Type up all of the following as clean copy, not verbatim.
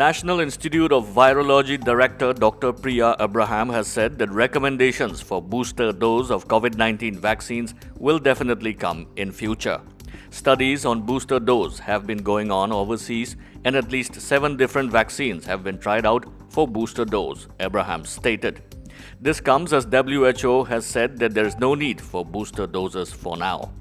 National Institute of Virology Director Dr. Priya Abraham has said that recommendations for booster dose of COVID-19 vaccines will definitely come in future. Studies on booster dose have been going on overseas and at least 7 different vaccines have been tried out for booster dose, Abraham stated. This comes as WHO has said that there is no need for booster doses for now.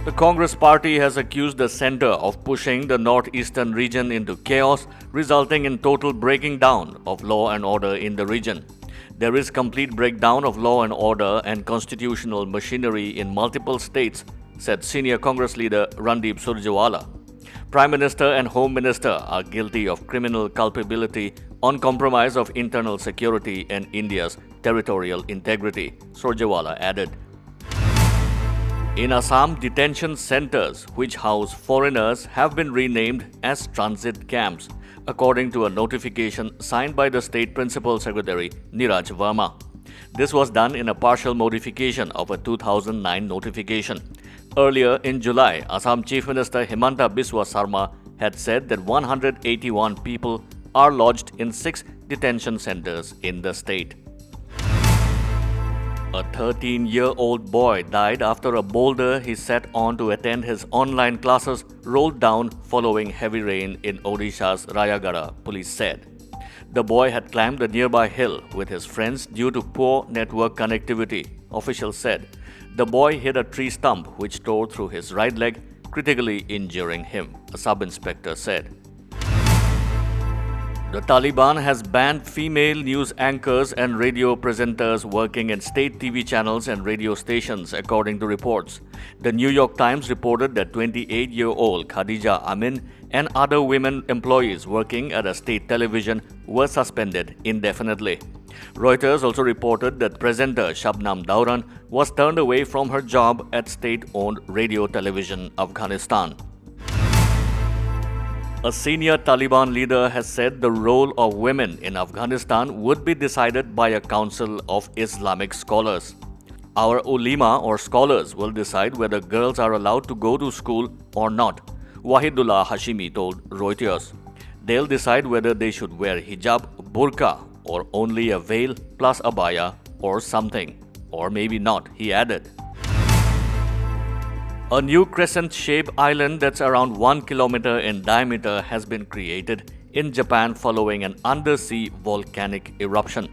The Congress party has accused the centre of pushing the northeastern region into chaos, resulting in total breaking down of law and order in the region. There is complete breakdown of law and order and constitutional machinery in multiple states, said senior Congress leader Randeep Surjewala. Prime Minister and Home Minister are guilty of criminal culpability on compromise of internal security and India's territorial integrity, Surjewala added. In Assam, detention centres which house foreigners have been renamed as transit camps, according to a notification signed by the State Principal Secretary Niraj Verma. This was done in a partial modification of a 2009 notification. Earlier in July, Assam Chief Minister Himanta Biswa Sarma had said that 181 people are lodged in 6 detention centres in the state. A 13-year-old boy died after a boulder he sat on to attend his online classes rolled down following heavy rain in Odisha's Rayagada, police said. The boy had climbed a nearby hill with his friends due to poor network connectivity, officials said. The boy hit a tree stump which tore through his right leg, critically injuring him, a sub-inspector said. The Taliban has banned female news anchors and radio presenters working in state TV channels and radio stations, according to reports. The New York Times reported that 28-year-old Khadija Amin and other women employees working at a state television were suspended indefinitely. Reuters also reported that presenter Shabnam Dauran was turned away from her job at state-owned Radio Television Afghanistan. A senior Taliban leader has said the role of women in Afghanistan would be decided by a council of Islamic scholars. Our ulema or scholars will decide whether girls are allowed to go to school or not, Wahidullah Hashimi told Reuters. They'll decide whether they should wear hijab, burqa, or only a veil plus abaya or something, or maybe not, he added. A new crescent-shaped island that's around 1 kilometer in diameter has been created in Japan following an undersea volcanic eruption.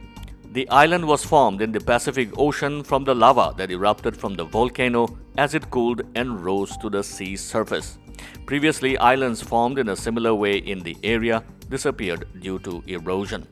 The island was formed in the Pacific Ocean from the lava that erupted from the volcano as it cooled and rose to the sea surface. Previously, islands formed in a similar way in the area disappeared due to erosion.